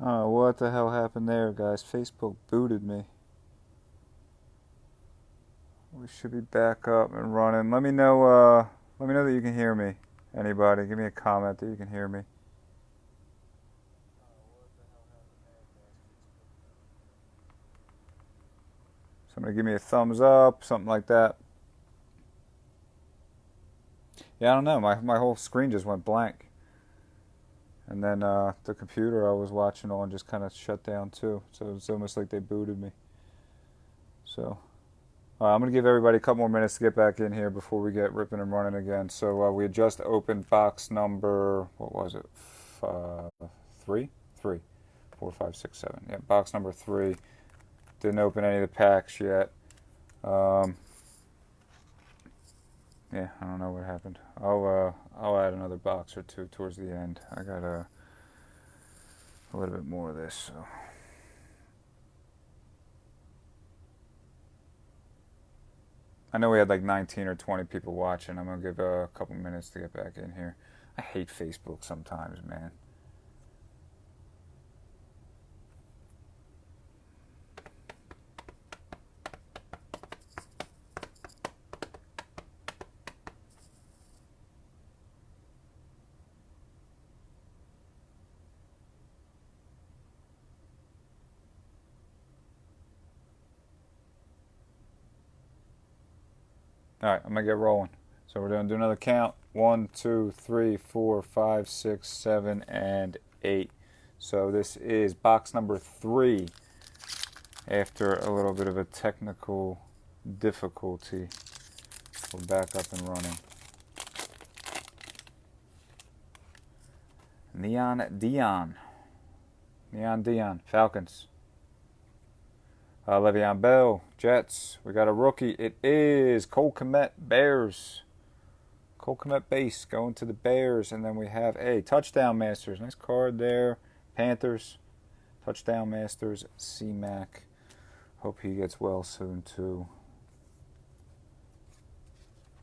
Oh, what the hell happened there, guys? Facebook booted me. We should be back up and running. Let me know that you can hear me. Anybody, give me a comment that you can hear me. Somebody give me a thumbs up, something like that. Yeah, I don't know. My whole screen just went blank. And then the computer I was watching on just kind of shut down too. So it's almost like they booted me. So I'm going to give everybody a couple more minutes to get back in here before we get ripping and running again. So we had just opened box number, what was it? Three? Three. 4, 5, 6, 7. Yeah, box number 3. Didn't open any of the packs yet. Yeah, I don't know what happened. I'll add another box or two towards the end. I got a little bit more of this, so. I know we had like 19 or 20 people watching. I'm gonna give a couple minutes to get back in here. I hate Facebook sometimes, man. All right, I'm gonna get rolling. So we're gonna do another count. 1, 2, 3, 4, 5, 6, 7, and 8. So this is box number 3. After a little bit of a technical difficulty, we're back up and running. Neon Dion, Falcons. Le'Veon Bell, Jets. We got a rookie. It is Cole Kmet, Bears. Cole Kmet base going to the Bears. And then we have a Touchdown Masters. Nice card there. Panthers. Touchdown Masters, C-Mac. Hope he gets well soon, too.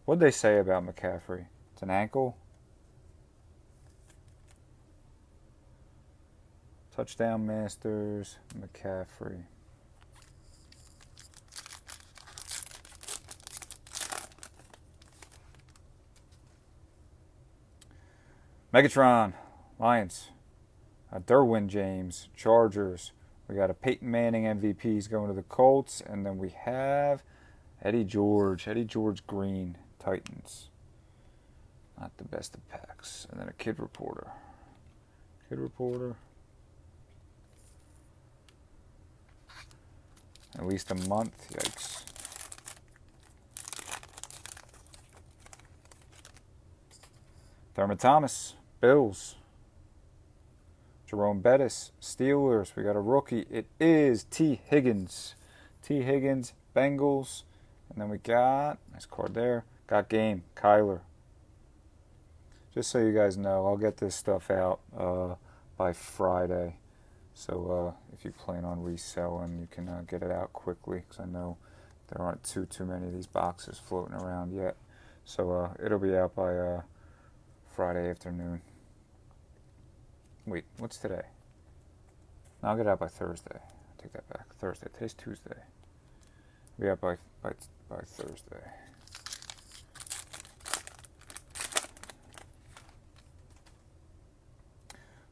What'd they say about McCaffrey? It's an ankle? Touchdown Masters, McCaffrey. Megatron, Lions. Derwin James, Chargers. We got a Peyton Manning MVPs going to the Colts. And then we have Eddie George Green, Titans. Not the best of packs. And then a Kid Reporter. At least a month. Yikes. Thurman Thomas, Bills. Jerome Bettis, Steelers. We got a rookie. It is T. Higgins. Bengals. And then we got, nice card there, got game, Kyler. Just so you guys know, I'll get this stuff out by Friday. So if you plan on reselling, you can get it out quickly, because I know there aren't too many of these boxes floating around yet. So it'll be out by Friday afternoon. Wait, what's today? No, I'll get it out by Thursday. I take that back. Thursday. Today's Tuesday. It'll be out by Thursday.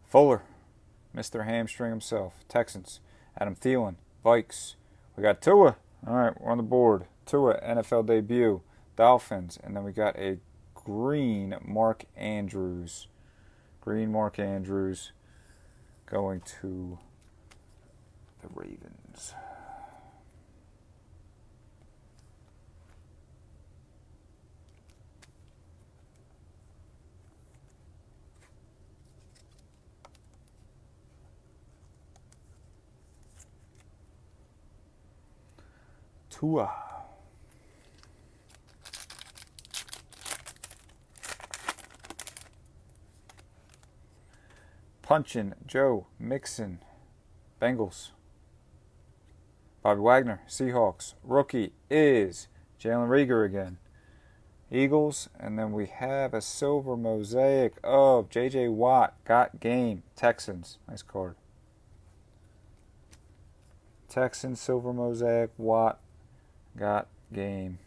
Fuller, Mr. Hamstring himself. Texans. Adam Thielen, Vikes. We got Tua. All right, we're on the board. Tua, NFL debut. Dolphins. And then we got a green Mark Andrews. Going to the Ravens. Tua. Punchin', Joe Mixon, Bengals. Bobby Wagner, Seahawks. Rookie is Jalen Reagor again. Eagles. And then we have a silver mosaic of J.J. Watt, got game, Texans. Nice card. Texans, silver mosaic, Watt, got game.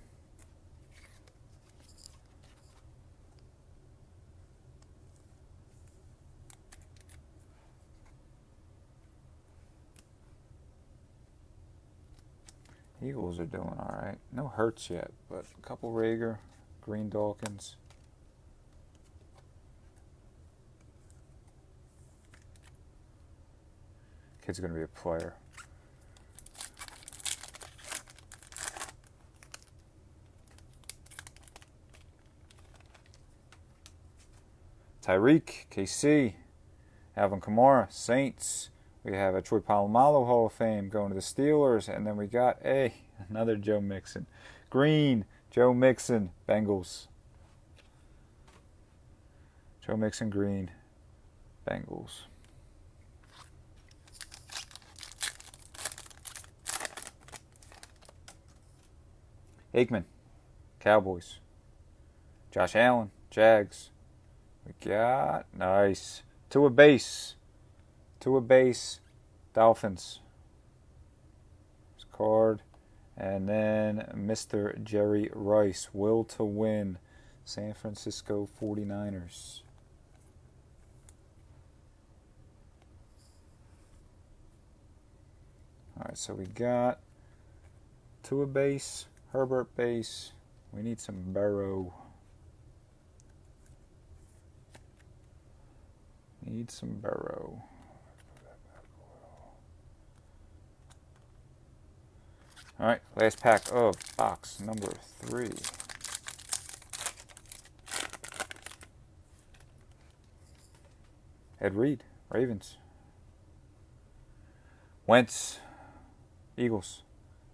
Eagles are doing all right. No Hurts yet, but a couple Rager, Green Dawkins. Kid's going to be a player. Tyreek, KC. Alvin Kamara, Saints. We have a Troy Polamalu Hall of Fame going to the Steelers. And then we got another Joe Mixon. Green, Joe Mixon, Bengals. Joe Mixon, green, Bengals. Aikman, Cowboys. Josh Allen, Jags. We got, nice. To a base, Dolphins. This card. And then Mr. Jerry Rice, will to win, San Francisco 49ers. All right, so we got to a base, Herbert base. We need some Burrow. Need some Burrow. All right, last pack of box number 3. Ed Reed, Ravens. Wentz, Eagles.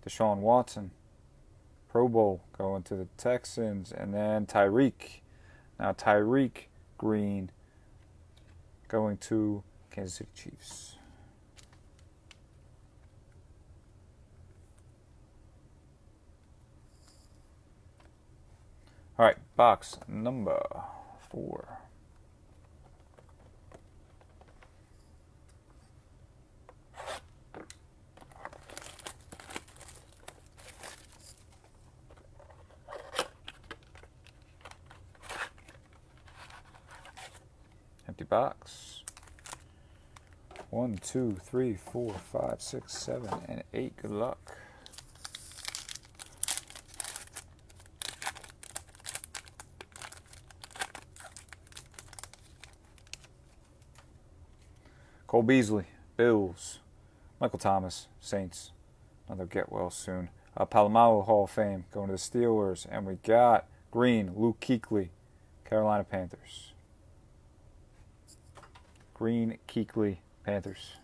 Deshaun Watson, Pro Bowl, going to the Texans. And then Tyreek. Now Tyreek, green, going to Kansas City Chiefs. All right, box number 4. Empty box. 1, 2, 3, 4, 5, 6, 7, and 8. Good luck. Cole Beasley, Bills. Michael Thomas, Saints. Another get well soon. Polamalu Hall of Fame, going to the Steelers. And we got green, Luke Kuechly, Carolina Panthers. Green, Kuechly, Panthers.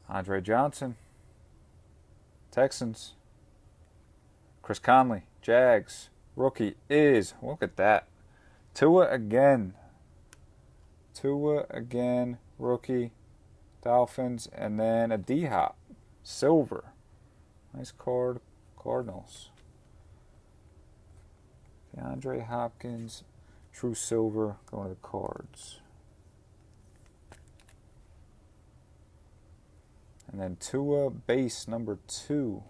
Andre Johnson, Texans. Chris Conley, Jags. Rookie is, look at that, Tua again. Tua again, rookie, Dolphins. And then a D-Hop, silver. Nice card, Cardinals. DeAndre Hopkins, true silver, going to the Cards. And then Tua, base number 2.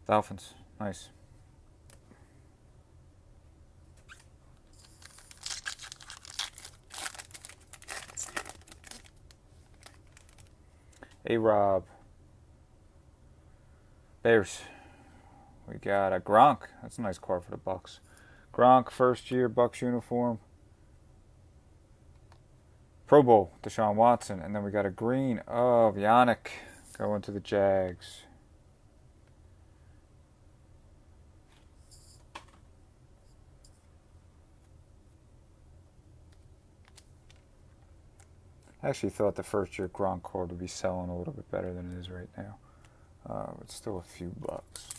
Dolphins, nice. A-Rob. Bears. We got a Gronk. That's a nice card for the Bucks. Gronk, first year Bucks uniform. Pro Bowl, Deshaun Watson. And then we got a green of Yannick going to the Jags. I actually thought the first year Gronk card would be selling a little bit better than it is right now. It's still a few bucks.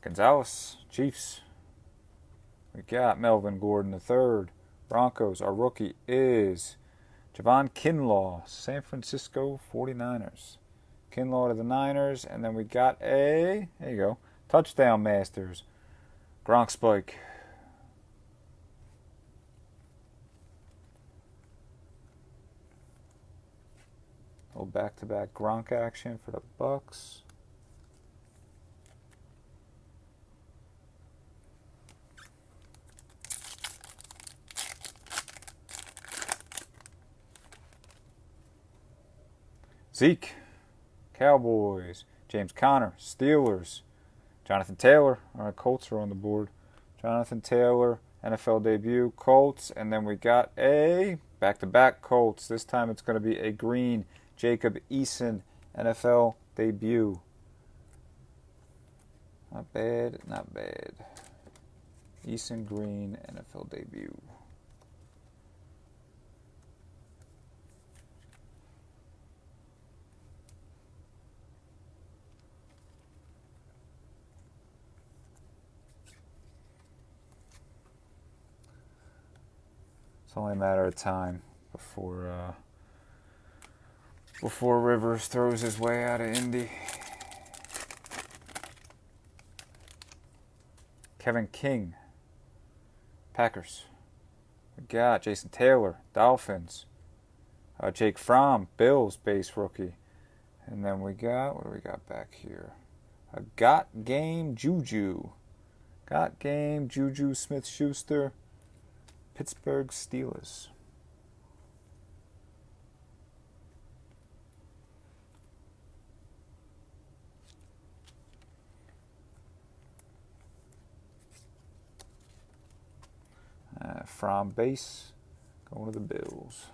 Gonzalez, Chiefs. We got Melvin Gordon III. Broncos, our rookie is Javon Kinlaw, San Francisco 49ers. Kinlaw to the Niners. And then we got there you go, Touchdown Masters. Gronk Spike. Little back-to-back Gronk action for the Bucks. Zeke, Cowboys. James Conner, Steelers. Jonathan Taylor, all right, Colts are on the board. Jonathan Taylor, NFL debut, Colts. And then we got a back-to-back Colts. This time it's going to be a green Jacob Eason, NFL debut. Not bad, not bad. Eason green, NFL debut. It's only a matter of time before Rivers throws his way out of Indy. Kevin King, Packers. We got Jason Taylor, Dolphins. Jake Fromm, Bills base rookie. And then we got, what do we got back here? A Got Game Juju. Got Game Juju Smith-Schuster, Pittsburgh Steelers. From base, going to the Bills.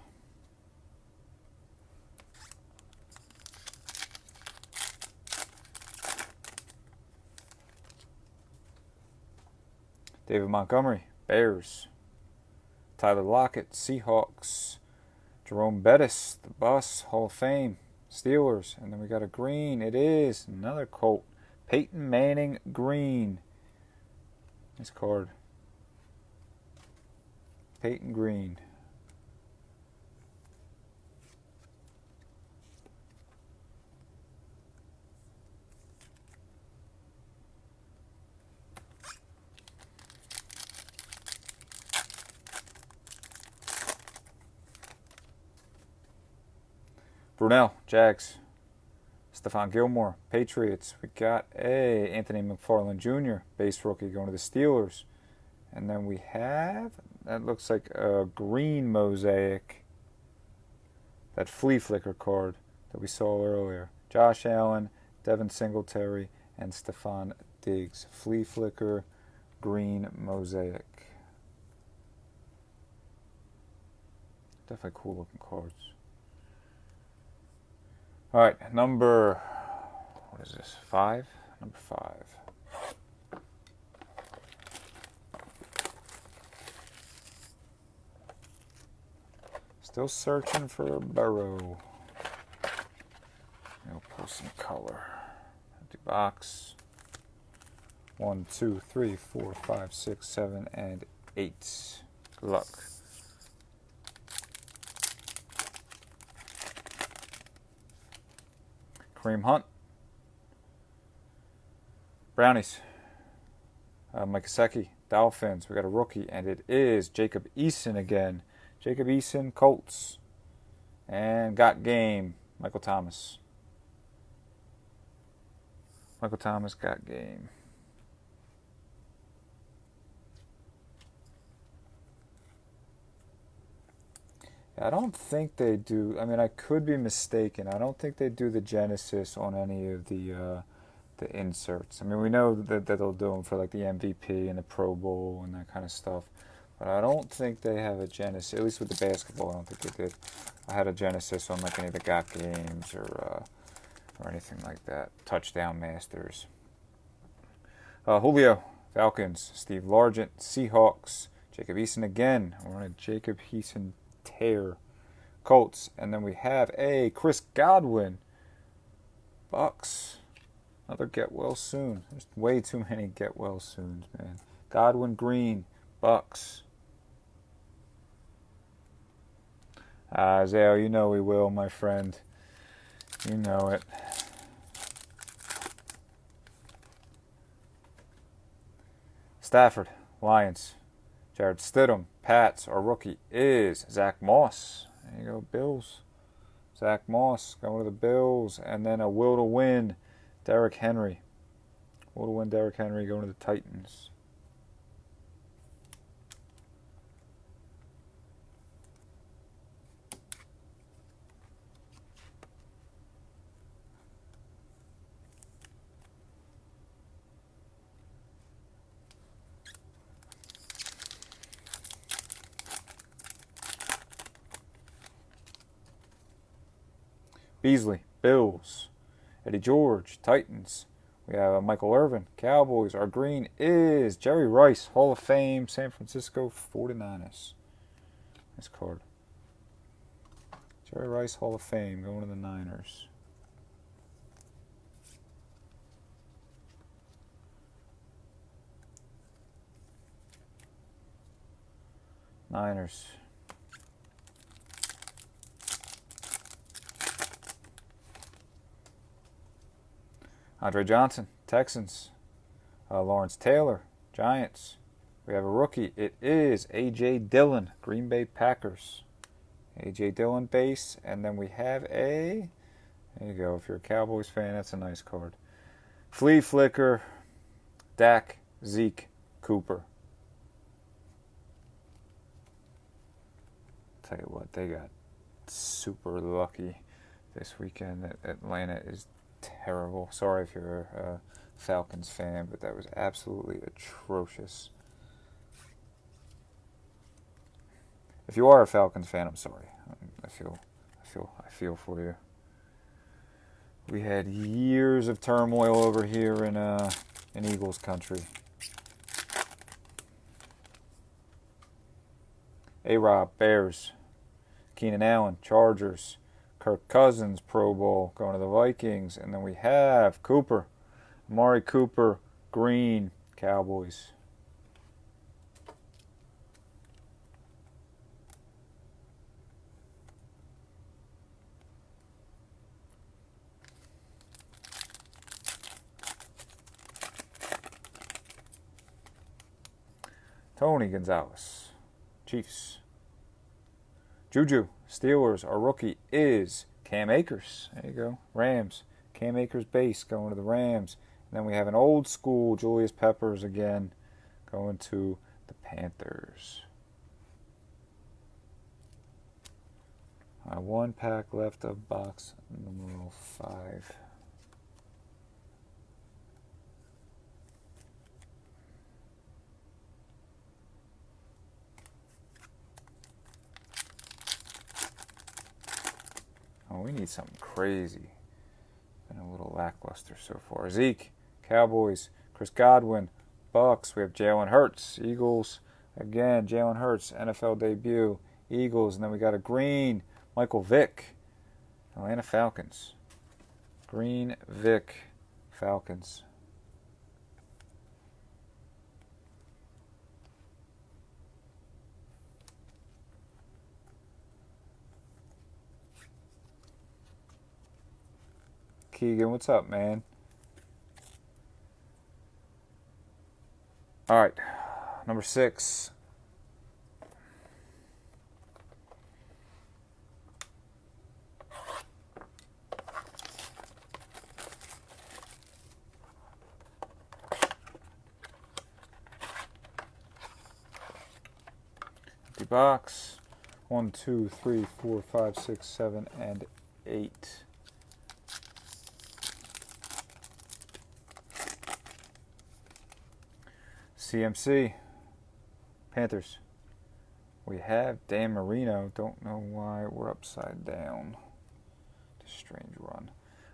David Montgomery, Bears. Tyler Lockett, Seahawks. Jerome Bettis, the Bus, Hall of Fame, Steelers. And then we got a green. It is another Colt. Peyton Manning, green. Nice card. Peyton Green. Brunell, Jags. Stephon Gilmore, Patriots. We got a Anthony McFarland Jr., base rookie, going to the Steelers. And then we have, that looks like a green Mosaic. That flea flicker card that we saw earlier. Josh Allen, Devin Singletary, and Stephon Diggs. Flea flicker, green Mosaic. Definitely cool looking cards. All right, number, what is this, 5? Number 5. Still searching for a Burrow. I'll pull some color. Empty box. 1, 2, 3, 4, 5, 6, 7, and 8. Good luck. Kareem Hunt. Brownies. Mike Gesicki, Dolphins. We got a rookie, and it is Jacob Eason again. Jacob Eason, Colts. And got game, Michael Thomas. Michael Thomas got game. I don't think they do. I mean, I could be mistaken. I don't think they do the Genesis on any of the inserts. I mean, we know that they'll do them for like the MVP and the Pro Bowl and that kind of stuff. But I don't think they have a Genesis, at least with the basketball. I don't think they did. I had a Genesis on like any of the Got games or anything like that. Touchdown Masters. Julio, Falcons. Steve Largent, Seahawks. Jacob Eason again. We're on a Jacob Eason tear. Colts. And then we have a Chris Godwin, Bucks. Another get well soon. There's way too many get well soons, man. Godwin green, Bucks. Isaiah, you know we will, my friend. You know it. Stafford, Lions. Jared Stidham, Pats. Our rookie is Zach Moss. There you go, Bills. Zach Moss going to the Bills. And then a will to win, Derrick Henry. Will to win, Derrick Henry going to the Titans. Beasley, Bills. Eddie George, Titans. We have Michael Irvin, Cowboys. Our green is Jerry Rice, Hall of Fame, San Francisco 49ers. Nice card. Jerry Rice, Hall of Fame, going to the Niners. Niners. Andre Johnson, Texans. Lawrence Taylor, Giants. We have a rookie. It is A.J. Dillon, Green Bay Packers. A.J. Dillon base. And then we have a... There you go. If you're a Cowboys fan, that's a nice card. Flea Flicker, Dak, Zeke, Cooper. Tell you what, they got super lucky this weekend. Atlanta is terrible. Sorry if you're a Falcons fan, but that was absolutely atrocious. If you are a Falcons fan, I'm sorry. I feel for you. We had years of turmoil over here in Eagles country. A-Rob, Bears. Keenan Allen, Chargers. Kirk Cousins, Pro Bowl, going to the Vikings. And then we have Cooper, Amari Cooper, Green, Cowboys. Tony Gonzalez, Chiefs. Juju, Steelers. Our rookie is Cam Akers. There you go. Rams. Cam Akers base going to the Rams. And then we have an old school Julius Peppers again going to the Panthers. One pack left of box number 5. Oh, we need something crazy. Been a little lackluster so far. Zeke, Cowboys, Chris Godwin, Bucks. We have Jalen Hurts, Eagles. Again, Jalen Hurts, NFL debut, Eagles. And then we got a green, Michael Vick, Atlanta Falcons. Green Vick, Falcons. Keegan, what's up, man? All right, number 6. Empty box. 1, 2, 3, 4, 5, 6, 7, and 8. CMC, Panthers. We have Dan Marino. Don't know why we're upside down. Just a strange run.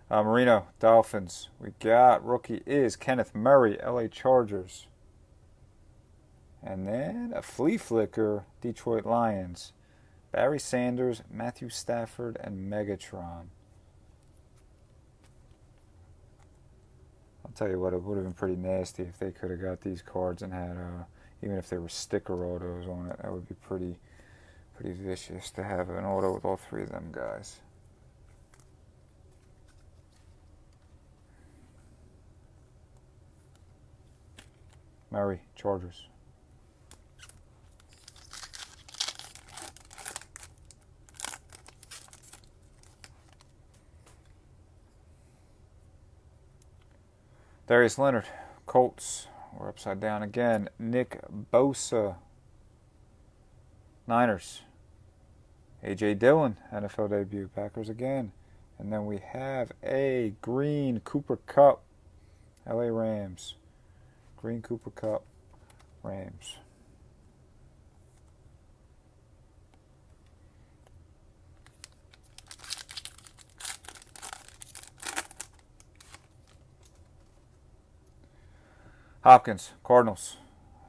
Marino, Dolphins. We got rookie is Kenneth Murray, LA Chargers. And then a flea flicker, Detroit Lions. Barry Sanders, Matthew Stafford, and Megatron. I'll tell you what, it would have been pretty nasty if they could have got these cards and had Even if there were sticker autos on it, that would be pretty vicious to have an auto with all three of them guys. Murray, Chargers. Darius Leonard, Colts. We're upside down again. Nick Bosa, Niners. A.J. Dillon, NFL debut, Packers again. And then we have a green Cooper Kupp, L.A. Rams. Green Cooper Kupp, Rams. Hopkins, Cardinals.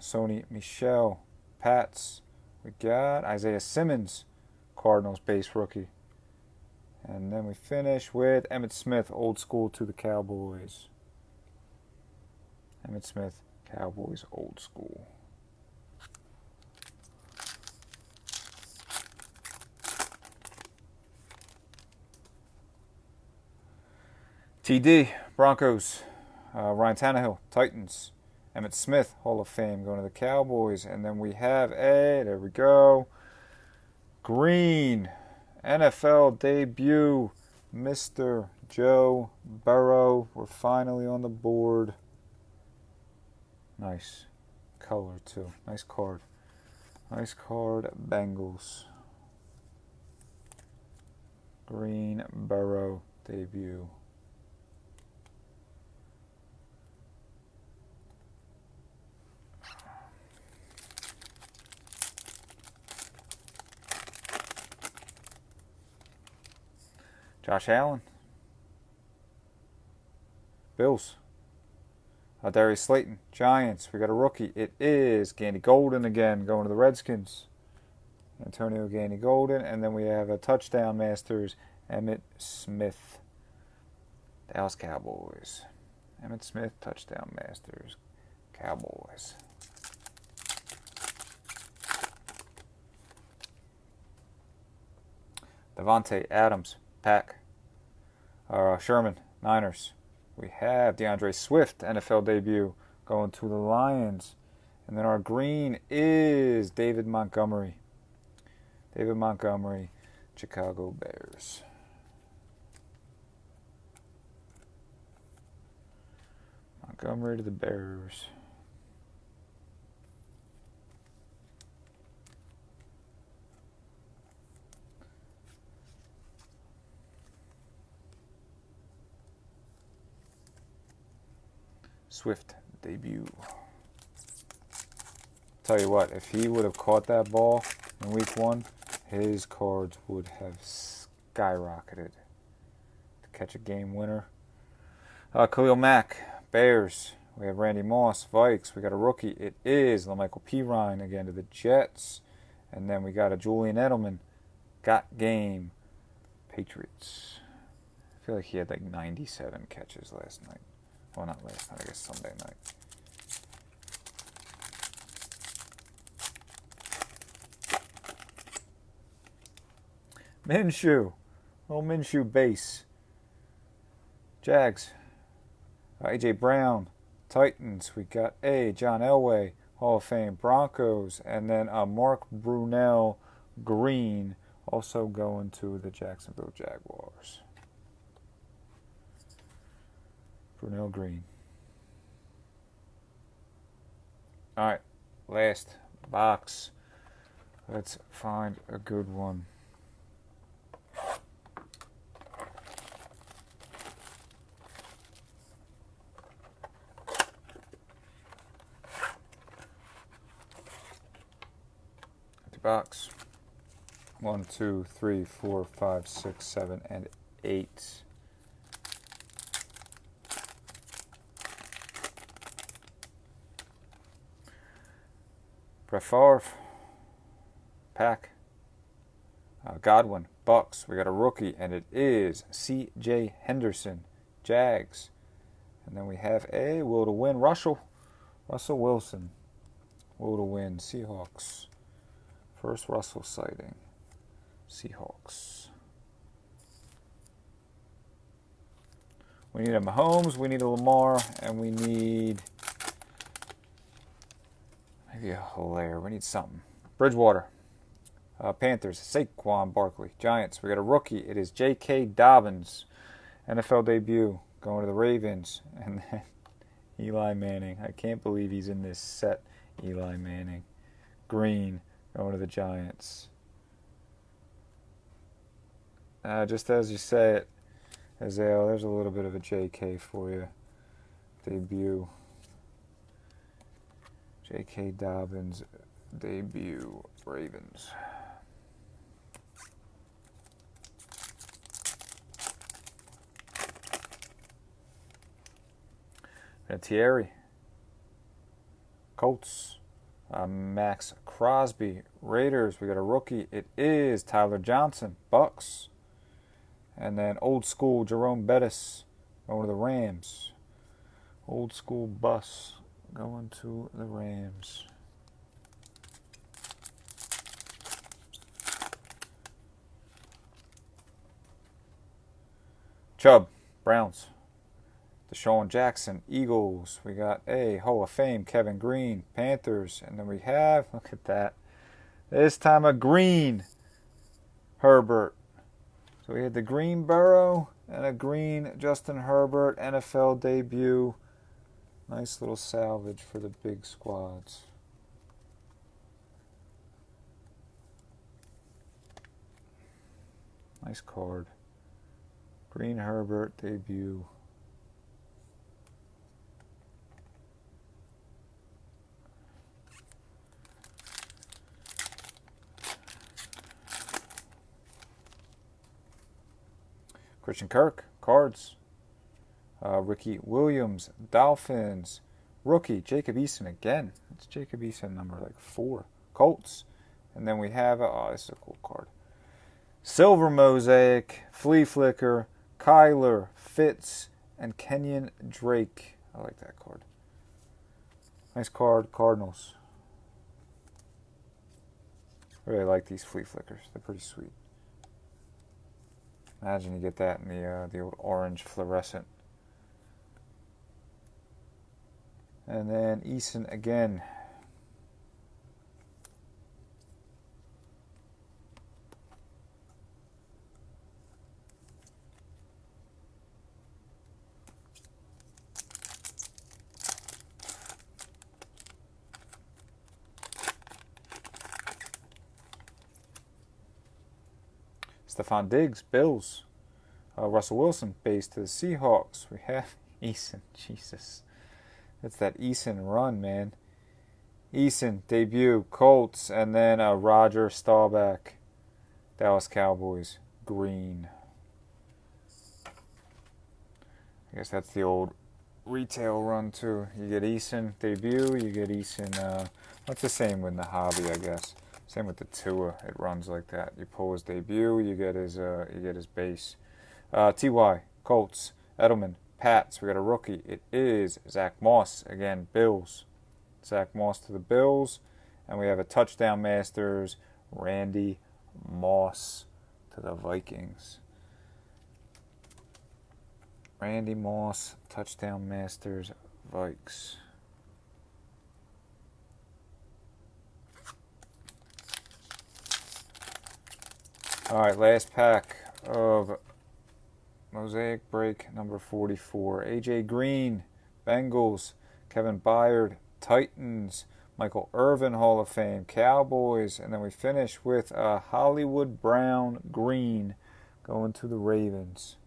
Sony Michel, Pats. We got Isaiah Simmons, Cardinals base rookie. And then we finish with Emmitt Smith, old school to the Cowboys. Emmitt Smith, Cowboys, old school. TD, Broncos. Ryan Tannehill, Titans. Emmitt Smith, Hall of Fame, going to the Cowboys. And then we have there we go, green NFL debut, Mr. Joe Burrow. We're finally on the board. Nice color, too. Nice card. Nice card, Bengals. Green Burrow debut. Josh Allen. Bills. Darius Slayton. Giants. We got a rookie. It is Gandy Golden again, going to the Redskins. Antonio Gandy Golden. And then we have a touchdown masters, Emmitt Smith. Dallas Cowboys. Emmitt Smith, touchdown masters, Cowboys. Devontae Adams, Pack. Sherman, Niners. We have DeAndre Swift, NFL debut, going to the Lions. And then our green is David Montgomery. David Montgomery, Chicago Bears. Montgomery to the Bears. Swift debut. Tell you what, if he would have caught that ball in week 1, his cards would have skyrocketed to catch a game winner. Khalil Mack, Bears. We have Randy Moss, Vikes. We got a rookie. It is LaMichael Pirine again to the Jets. And then we got a Julian Edelman, got game, Patriots. I feel like he had like 97 catches last night. Well, not last night, I guess Sunday night. Minshew. Little Minshew base. Jags. A.J. Brown. Titans. We got John Elway, Hall of Fame. Broncos. And then Mark Brunell Green, also going to the Jacksonville Jaguars. Brunell Green. All right, last box. Let's find a good one. Empty box. 1, 2, 3, 4, 5, 6, 7, and 8. Brett Favre, Pack. Godwin, Bucks. We got a rookie, and it is C.J. Henderson, Jags. And then we have a will to win, Russell Wilson, Will to win. Seahawks. First Russell sighting. Seahawks. We need a Mahomes, we need a Lamar, and we need maybe a Hilaire. We need something. Bridgewater. Panthers. Saquon Barkley. Giants. We got a rookie. It is J.K. Dobbins. NFL debut. Going to the Ravens. And then Eli Manning. I can't believe he's in this set. Eli Manning. Green. Going to the Giants. Just as you say it, Azale, there's a little bit of a JK for you. Debut. J.K. Dobbins, debut, Ravens. Thierry. Colts. Max Crosby. Raiders, we got a rookie. It is Tyler Johnson. Bucks. And then old school Jerome Bettis going to the Rams. Old school bus going to the Rams. Chubb, Browns. Deshaun Jackson, Eagles. We got a Hall of Fame, Kevin Green, Panthers. And then we have, look at that, this time a green Herbert. So we had the green Burrow and a green Justin Herbert NFL debut. Nice little salvage for the big squads. Nice card. Green Herbert debut. Christian Kirk, Cards. Ricky Williams, Dolphins. Rookie, Jacob Eason again. It's Jacob Eason number like 4. Colts. And then we have, this is a cool card. Silver Mosaic, Flea Flicker, Kyler, Fitz, and Kenyon Drake. I like that card. Nice card, Cardinals. I really like these Flea Flickers. They're pretty sweet. Imagine you get that in the old orange fluorescent. And then Eason again. Stephon Diggs, Bills. Russell Wilson, base to the Seahawks. We have Eason. Jesus. It's that Eason run, man. Eason, debut, Colts. And then Roger Staubach, Dallas Cowboys, green. I guess that's the old retail run, too. You get Eason, debut. You get Eason, that's the same with the hobby, I guess. Same with the Tua. It runs like that. You pull his debut, you get his base. Ty, Colts, Edelman, Pats. We got a rookie. It is Zach Moss again. Bills. Zach Moss to the Bills, and we have a touchdown masters. Randy Moss to the Vikings. Randy Moss, touchdown masters, Vikes. All right, last pack of Mosaic break number 44. A.J. Green, Bengals. Kevin Byard, Titans. Michael Irvin, Hall of Fame, Cowboys. And then we finish with Hollywood Brown, green, going to the Ravens.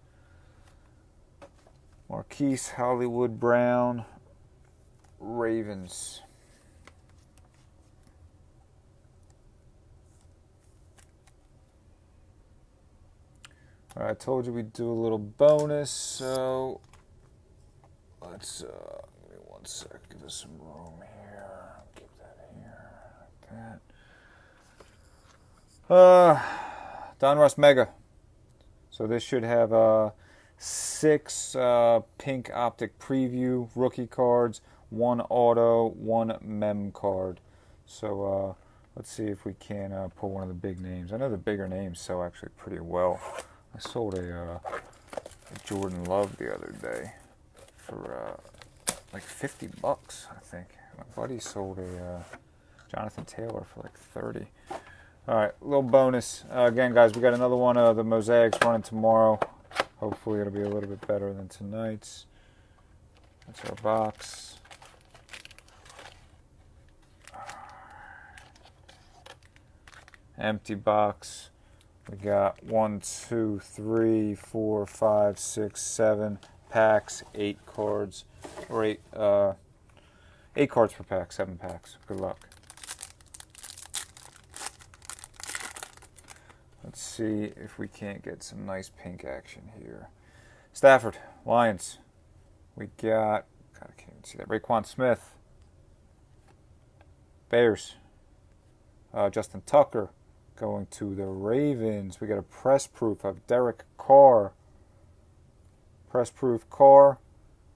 Marquise Hollywood Brown, Ravens. All right, I told you we'd do a little bonus, so let's, give me one sec, give us some room here. Keep that here, like that. Donruss Mega. So this should have 6 pink optic preview rookie cards, 1 auto, 1 mem card. So let's see if we can pull one of the big names. I know the bigger names sell actually pretty well. I sold a Jordan Love the other day for like $50, I think. My buddy sold a Jonathan Taylor for like 30. All right, little bonus. Again, guys, we got another one of the Mosaics running tomorrow. Hopefully it'll be a little bit better than tonight's. That's our box. Empty box. We got 1, 2, 3, 4, 5, 6, 7 packs, 8 cards, or 8 cards per pack, 7 packs. Good luck. Let's see if we can't get some nice pink action here. Stafford, Lions. We got, God, I can't even see that. Raekwon Smith. Bears. Justin Tucker going to the Ravens. We got a press proof of Derek Carr. Press proof Carr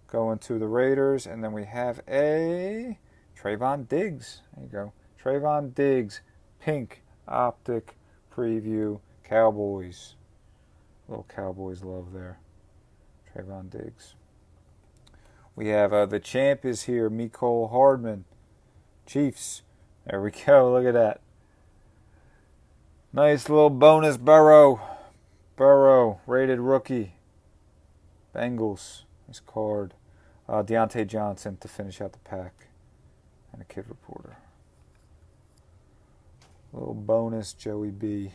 going to the Raiders. And then we have a Trayvon Diggs. There you go. Trayvon Diggs, pink optic preview, Cowboys. A little Cowboys love there. Trayvon Diggs. We have the champ is here, Mecole Hardman. Chiefs. There we go. Look at that. Nice little bonus Burrow. Burrow, rated rookie. Bengals. Nice card. Deontay Johnson to finish out the pack. And a kid reporter. Little bonus Joey B.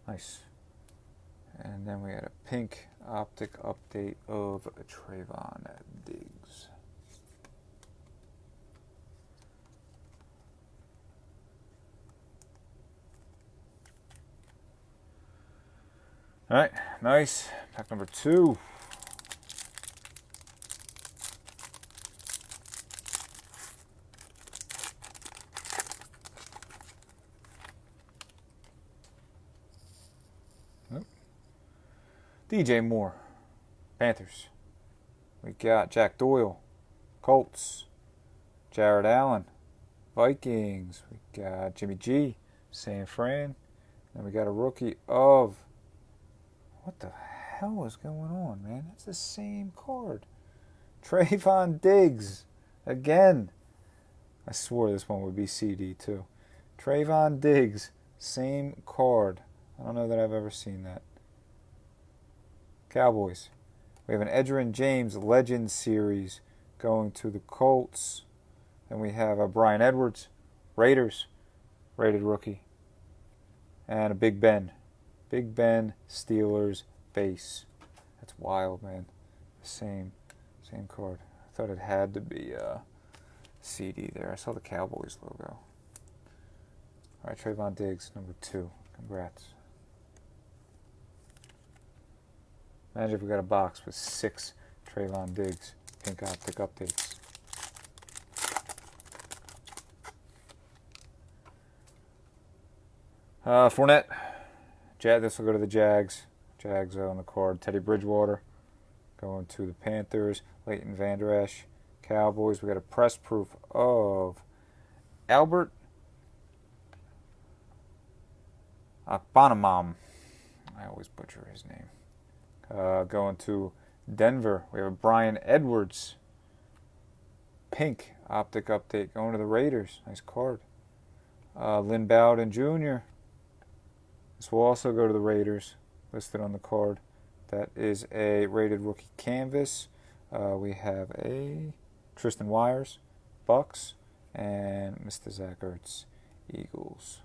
Nice. And then we had a pink optic update of Trayvon Diggs. All right, nice. Pack number 2. DJ Moore, Panthers. We got Jack Doyle, Colts. Jared Allen, Vikings. We got Jimmy G, San Fran. And we got a rookie of... What the hell is going on, man? That's the same card. Trayvon Diggs. Again. I swore this one would be CD too. Trayvon Diggs. Same card. I don't know that I've ever seen that. Cowboys. We have an Edgerrin James Legends Series going to the Colts. Then we have a Brian Edwards. Raiders. Rated rookie. And a Big Ben. Big Ben Steelers base. That's wild, man. Same card. I thought it had to be CD there. I saw the Cowboys logo. All right, Trayvon Diggs, number 2. Congrats. Imagine if we got a box with 6 Trayvon Diggs pink optic updates. Fournette. This will go to the Jags. Jags on the card. Teddy Bridgewater going to the Panthers. Leighton Vander Esch. Cowboys. We got a press proof of Albert Bonamam. I always butcher his name. Going to Denver. We have a Brian Edwards. Pink optic update going to the Raiders. Nice card. Lynn Bowden Jr. This will also go to the Raiders, listed on the card. That is a rated rookie canvas. We have a Tristan Wires, Bucks, and Mr. Zach Ertz, Eagles.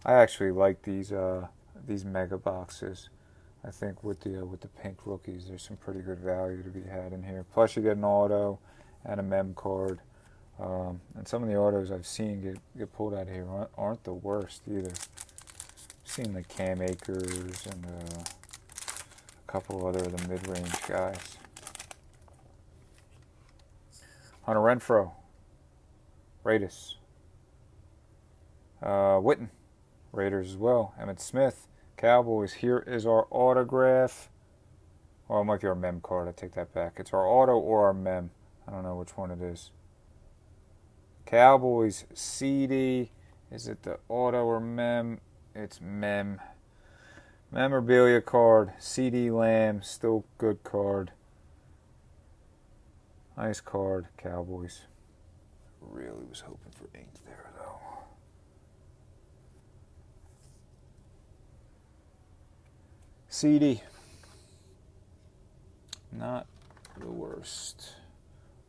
I actually like these mega boxes. I think with the pink rookies, there's some pretty good value to be had in here. Plus, you get an auto and a mem card. And some of the autos I've seen get pulled out of here aren't the worst either. I've seen like Cam Akers and a couple other of the mid-range guys. Hunter Renfrow, Raiders. Witten, Raiders as well. Emmitt Smith, Cowboys. Here is our autograph. Or it might be our mem card. I take that back. It's our auto or our mem. I don't know which one it is. Cowboys, CD. Is it the auto or mem? It's mem. Memorabilia card. CD Lamb. Still good card. Nice card. Cowboys. Really was hoping for ink there, though. CD. Not the worst.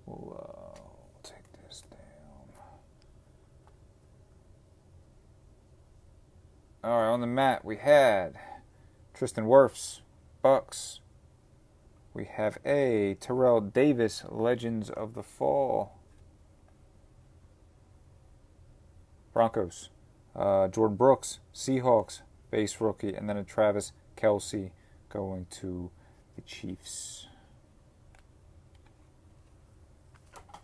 We'll take this down. All right, on the mat we had Tristan Wirfs, Bucks. We have a Terrell Davis, Legends of the Fall. Broncos. Jordan Brooks, Seahawks, base rookie, and then a Travis Kelce going to the Chiefs.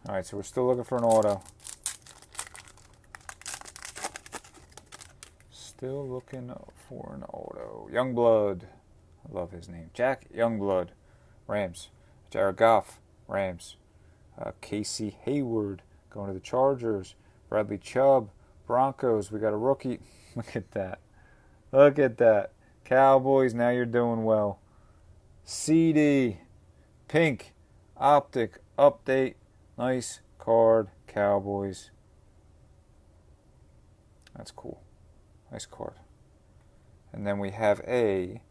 All right, so we're still looking for an auto. Still looking for an auto. Youngblood. I love his name. Jack Youngblood. Rams. Jared Goff. Rams. Casey Hayward going to the Chargers. Bradley Chubb. Broncos. We got a rookie. Look at that. Look at that. Cowboys, now you're doing well. CD. Pink. Optic. Update. Nice card. Cowboys. That's cool. Nice card. And then we have a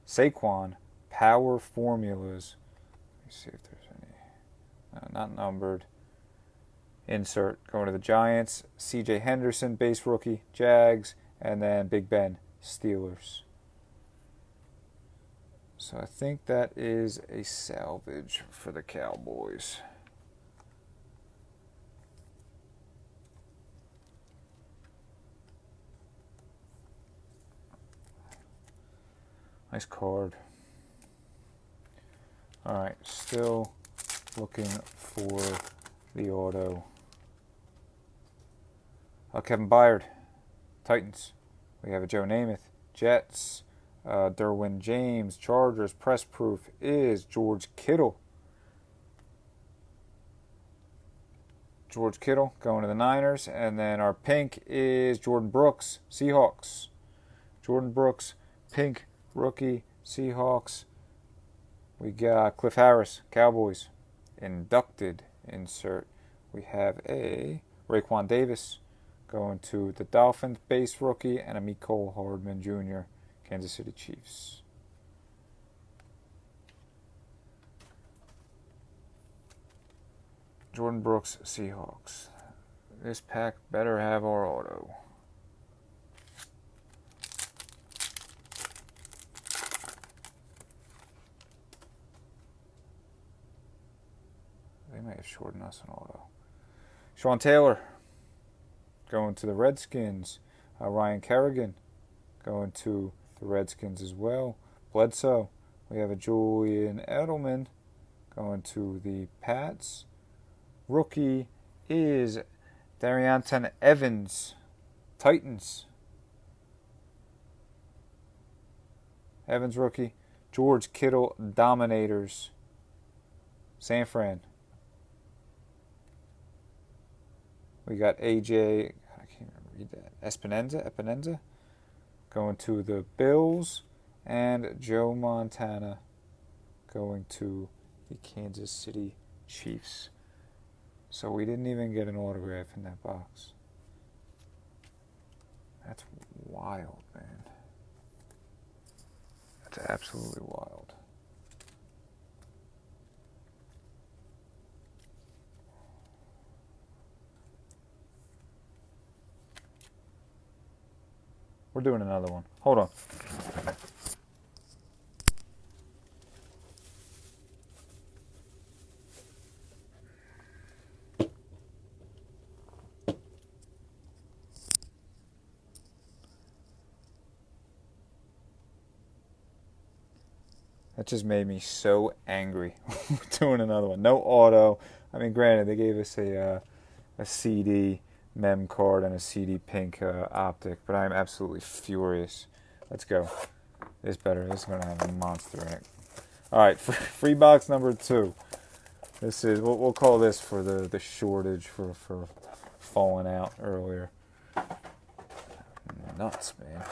Saquon Power Formulas. Let me see if there's any. No, not numbered. Insert. Going to the Giants. CJ Henderson, base rookie. Jags. And then Big Ben, Steelers. So I think that is a salvage for the Cowboys. Nice card. All right, still looking for the auto. Kevin Byard, Titans. We have a Joe Namath, Jets. Derwin James, Chargers. Press proof is George Kittle. George Kittle going to the Niners. And then our pink is Jordan Brooks, Seahawks. Jordan Brooks, pink rookie, Seahawks. We got Cliff Harris, Cowboys. Inducted insert. We have a Raekwon Davis going to the Dolphins, base rookie, and a Mecole Hardman Jr., Kansas City Chiefs. Jordan Brooks, Seahawks. This pack better have our auto. They may have shortened us an auto. Sean Taylor going to the Redskins. Ryan Kerrigan going to the Redskins as well. Bledsoe. We have a Julian Edelman going to the Pats. Rookie is Darrynton Evans, Titans. Evans rookie. George Kittle, Dominators, San Fran. We got AJ, I can't even read that, Epinenza, going to the Bills, and Joe Montana going to the Kansas City Chiefs. So we didn't even get an autograph in that box. That's wild, man. That's absolutely wild. We're doing another one. Hold on. That just made me so angry. We're doing another one. No auto. I mean, granted, they gave us a CD. mem card and a CD pink optic, but I'm absolutely furious. Let's go. This better. This is going to have a monster in it. All right, free box number 2. This is, we'll call this for the shortage for falling out earlier. Nuts, man.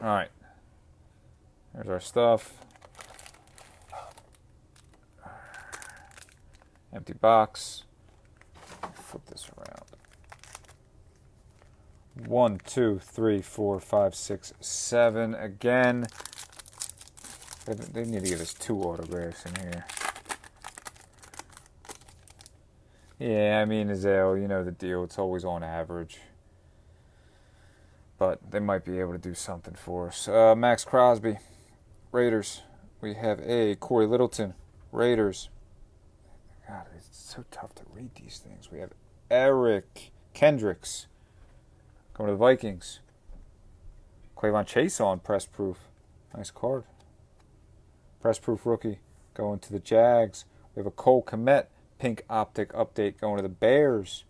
All right. There's our stuff. Empty box. Flip this around. 1, 2, 3, 4, 5, 6, 7. Again, they need to give us 2 autographs in here. Yeah, I mean, Azale, you know the deal. It's always on average. But they might be able to do something for us. Max Crosby, Raiders. We have a Corey Littleton, Raiders. God, it's so tough to read these things. We have Eric Kendricks, going to the Vikings. Quavon Chase on press proof. Nice card. Press proof rookie, going to the Jags. We have a Cole Kmet, pink optic update, going to the Bears.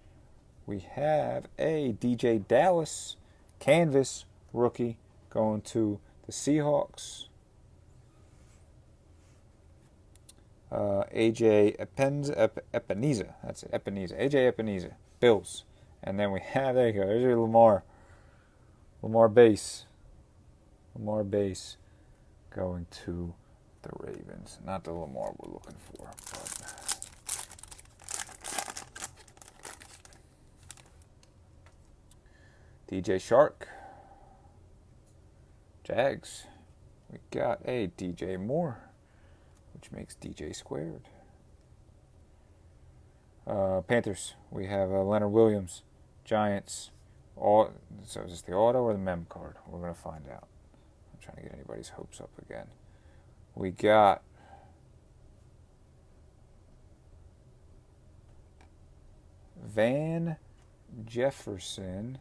We have a DJ Dallas, canvas rookie, going to the Seahawks. AJ Epineza. That's it, Epineza. AJ Epineza. Bills. And then we have, there you go, there's your Lamar. Lamar base. Lamar base going to the Ravens. Not the Lamar we're looking for. But DJ Shark. Jags. We got a DJ Moore, which makes DJ squared. Panthers, we have Leonard Williams. Giants, so is this the auto or the mem card? We're going to find out. I'm trying to get anybody's hopes up again. We got Van Jefferson.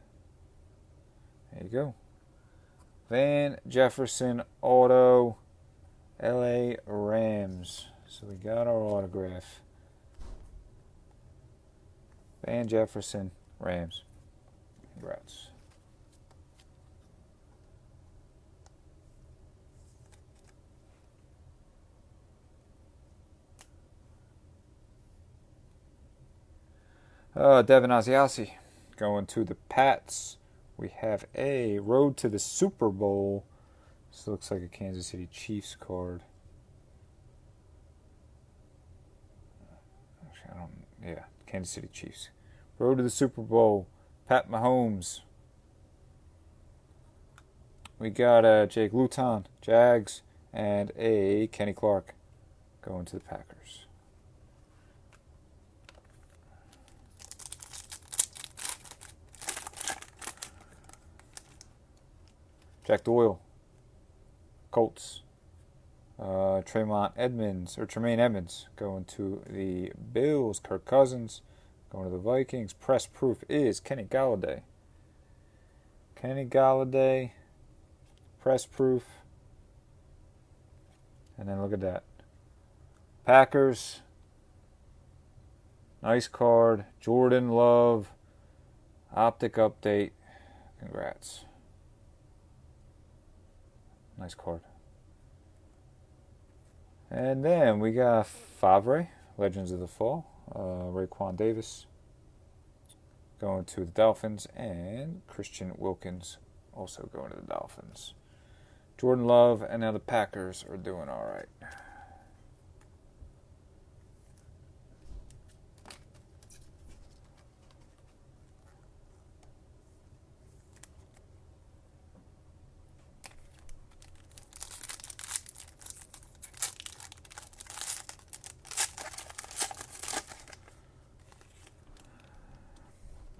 There you go. Van Jefferson auto, LA Rams. So we got our autograph. Van Jefferson, Rams. Congrats. Devin Asiasi going to the Pats. We have a road to the Super Bowl. This looks like a Kansas City Chiefs card. Actually, Kansas City Chiefs. Road to the Super Bowl. Pat Mahomes. We got Jake Luton, Jags, and a Kenny Clark going to the Packers. Jack Doyle, Colts. Tremaine Edmonds going to the Bills. Kirk Cousins going to the Vikings. Press proof is Kenny Galladay. Kenny Galladay, press proof. And then look at that. Packers, nice card. Jordan Love, optic update. Congrats. Nice card. And then we got Favre, Legends of the Fall. Raekwon Davis going to the Dolphins. And Christian Wilkins also going to the Dolphins. Jordan Love and now the Packers are doing all right.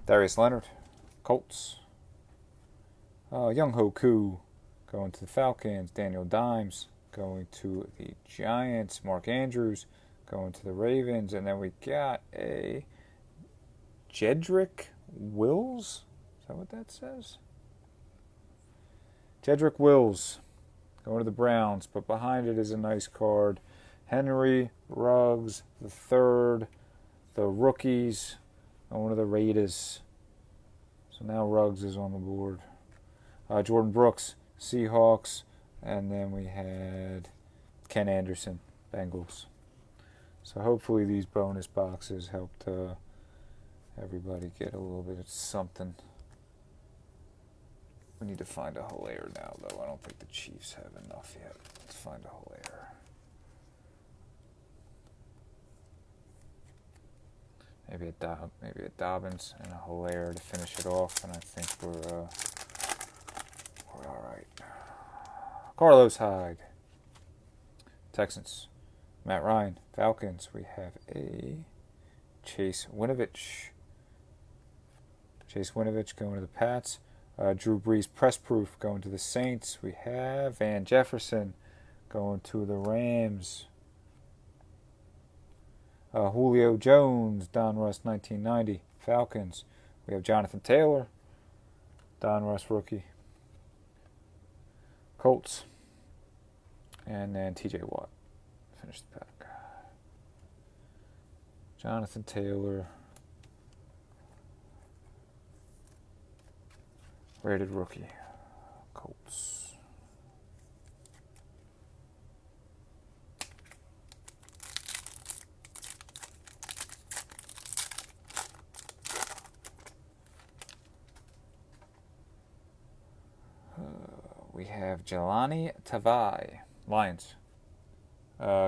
Darius Leonard, Colts. Young Ho Koo going to the Falcons. Daniel Dimes going to the Giants. Mark Andrews going to the Ravens. And then we got a Jedrick Wills. Is that what that says? Jedrick Wills going to the Browns. But behind it is a nice card. Henry Ruggs III, the rookies. Going to the Raiders. So now Ruggs is on the board. Jordan Brooks, Seahawks, and then we had Ken Anderson, Bengals. So hopefully these bonus boxes helped everybody get a little bit of something. We need to find a Hilaire now, though. I don't think the Chiefs have enough yet. Let's find a Hilaire. Maybe a Dobbins and a Hilaire to finish it off, and I think we're all right. Carlos Hyde, Texans. Matt Ryan, Falcons. We have a Chase Winovich. Chase Winovich going to the Pats. Drew Brees, press proof, going to the Saints. We have Van Jefferson going to the Rams. Julio Jones, Donruss 1990, Falcons. We have Jonathan Taylor, Donruss rookie. Colts. And then TJ Watt. Finish the pack. Jonathan Taylor. Rated rookie. Colts. We have Jelani Tavai, Lions.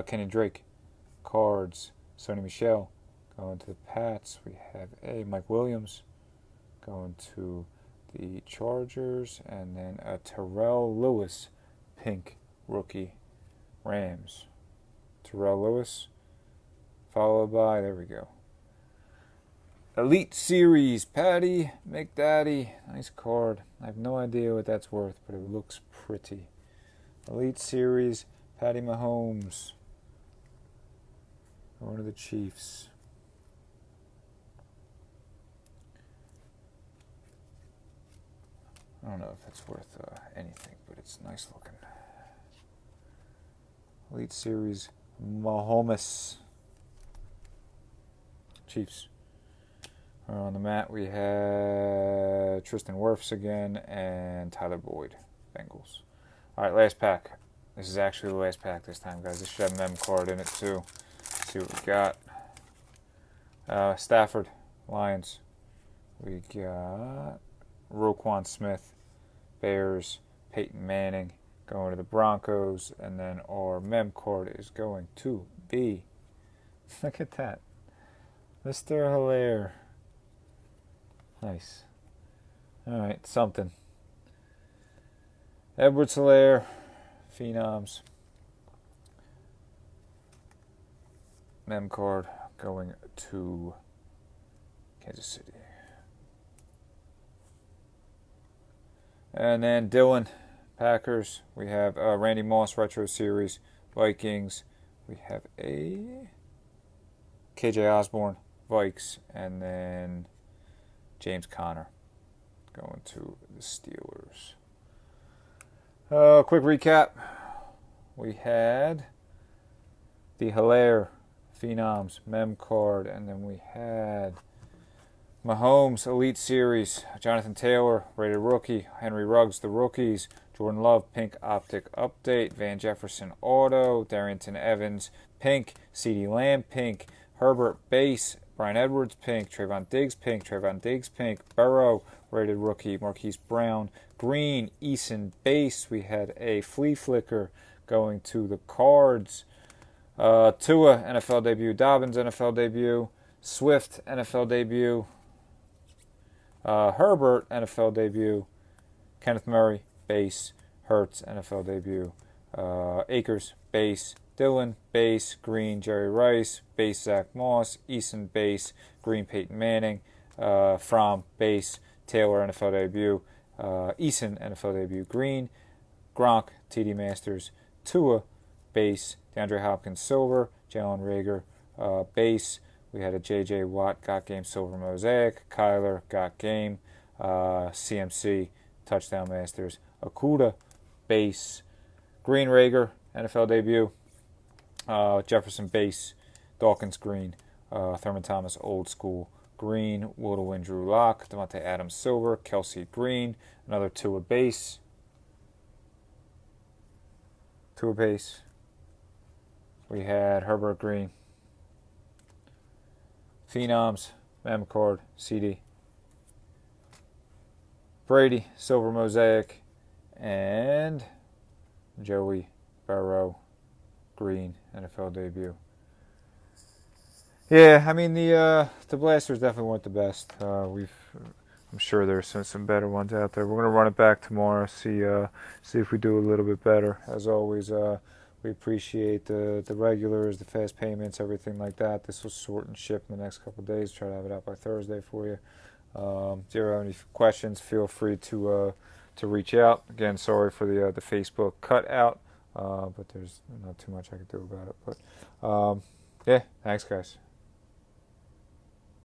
Kenny Drake, Cards. Sony Michel going to the Pats. We have a Mike Williams going to the Chargers, and then a Terrell Lewis, pink rookie, Rams. Terrell Lewis, followed by, there we go, Elite Series, Patty McDaddy. Nice card. I have no idea what that's worth, but it looks pretty. Elite Series, Patty Mahomes. Going to the Chiefs. I don't know if it's worth anything, but it's nice looking. Elite Series, Mahomes. Chiefs. On the mat, we have Tristan Wirfs again and Tyler Boyd, Bengals. All right, last pack. This is actually the last pack this time, guys. This should have a mem card in it, too. Let's see what we got. Stafford, Lions. We got Roquan Smith, Bears, Peyton Manning going to the Broncos, and then our mem card is going to be, look at that, Mr. Hilaire. Nice. All right, something. Edwards-Hilaire, Phenoms. Mem card going to Kansas City. And then Dylan, Packers. We have Randy Moss Retro Series, Vikings. We have a KJ Osborne, Vikes, and then James Conner going to the Steelers. Quick recap. We had the Hilaire Phenoms mem card, and then we had Mahomes Elite Series, Jonathan Taylor rated rookie, Henry Ruggs the rookies, Jordan Love pink optic update, Van Jefferson auto, Darrington Evans pink, CeeDee Lamb pink, Herbert base, Bryan Edwards pink, Trayvon Diggs pink, Burrow rated rookie, Marquise Brown green, Eason base. We had a flea flicker going to the Cards. Tua NFL debut, Dobbins NFL debut, Swift NFL debut, Herbert NFL debut, Kenneth Murray base, Hurts NFL debut, Akers base, Dillon base, green Jerry Rice, base Zach Moss, Eason base, green Peyton Manning, Fromm base, Taylor NFL debut, Eason NFL debut, green, Gronk TD Masters, Tua base, DeAndre Hopkins silver, Jalen Reagor base. We had a J.J. Watt got game silver mosaic, Kyler got game, CMC touchdown masters, Okuda base, green Reagor NFL debut, Jefferson base, Dawkins green, Thurman Thomas old school green, will to win Drew Lock, Devontae Adams silver, Kelsey green, another Tua base. Tua base. We had Herbert green. Phenoms, Mamcord, CD. Brady, silver mosaic, and Joey Burrow, green, NFL debut. Yeah, I mean the blasters definitely weren't the best. I'm sure there's some better ones out there. We're gonna run it back tomorrow. See if we do a little bit better. As always, we appreciate the regulars, the fast payments, everything like that. This will sort and ship in the next couple of days. Try to have it out by Thursday for you. If you have any questions, feel free to reach out. Again, sorry for the Facebook cutout, but there's not too much I can do about it. But yeah, thanks guys.